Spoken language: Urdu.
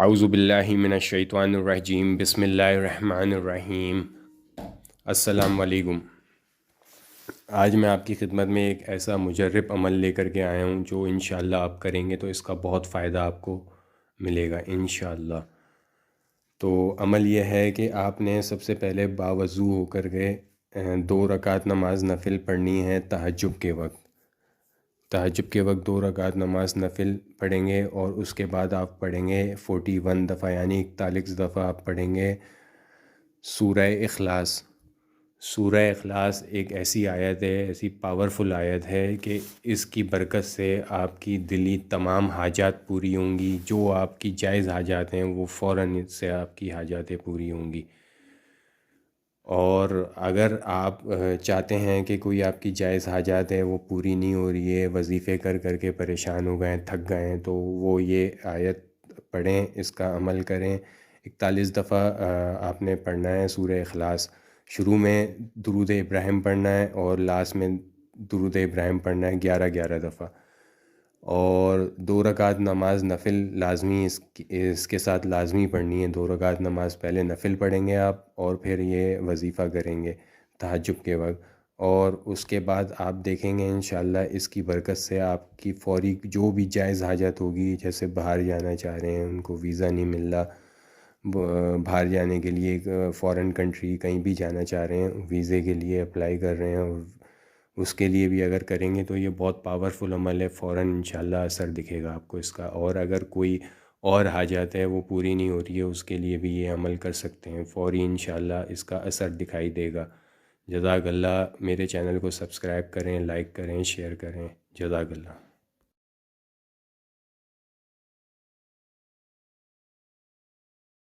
اعوذ باللہ من الشیطان الرجیم، بسم اللہ الرحمن الرحیم۔ السلام علیکم۔ آج میں آپ کی خدمت میں ایک ایسا مجرب عمل لے کر کے آیا ہوں جو انشاءاللہ آپ کریں گے تو اس کا بہت فائدہ آپ کو ملے گا انشاءاللہ۔ تو عمل یہ ہے کہ آپ نے سب سے پہلے باوضو ہو کر کے 2 رکعت نماز نفل پڑھنی ہے تہجد کے وقت۔ تہجد کے وقت 2 رکعت نماز نفل پڑھیں گے اور اس کے بعد آپ پڑھیں گے 41 دفعہ، یعنی 41 دفعہ آپ پڑھیں گے سورہ اخلاص۔ سورہ اخلاص ایک ایسی آیت ہے، ایسی پاورفل آیت ہے کہ اس کی برکت سے آپ کی دلی تمام حاجات پوری ہوں گی۔ جو آپ کی جائز حاجات ہیں وہ فوراً اس سے آپ کی حاجاتیں پوری ہوں گی۔ اور اگر آپ چاہتے ہیں کہ کوئی آپ کی جائز حاجات ہے وہ پوری نہیں ہو رہی ہے، وظیفے کر کر کے پریشان ہو گئے، تھک گئے ہیں، تو وہ یہ آیت پڑھیں، اس کا عمل کریں۔ 41 دفعہ آپ نے پڑھنا ہے سورہ اخلاص۔ شروع میں درود ابراہیم پڑھنا ہے اور لاسٹ میں درود ابراہیم پڑھنا ہے 11 دفعہ۔ اور 2 رکعت نماز نفل لازمی اس کے ساتھ لازمی پڑھنی ہے۔ 2 رکعت نماز پہلے نفل پڑھیں گے آپ اور پھر یہ وظیفہ کریں گے تہجد کے وقت، اور اس کے بعد آپ دیکھیں گے انشاءاللہ اس کی برکت سے آپ کی فوری جو بھی جائز حاجت ہوگی، جیسے باہر جانا چاہ رہے ہیں، ان کو ویزا نہیں مل رہا، باہر جانے کے لیے فارن کنٹری کہیں بھی جانا چاہ رہے ہیں، ویزے کے لیے اپلائی کر رہے ہیں، اور اس کے لیے بھی اگر کریں گے تو یہ بہت پاورفل عمل ہے، فوراً انشاءاللہ اثر دکھے گا آپ کو اس کا۔ اور اگر کوئی اور حاجات ہے وہ پوری نہیں ہو رہی ہے، اس کے لیے بھی یہ عمل کر سکتے ہیں، فوری انشاءاللہ اس کا اثر دکھائی دے گا۔ جزاک اللہ۔ میرے چینل کو سبسکرائب کریں، لائک کریں، شیئر کریں۔ جزاک اللہ۔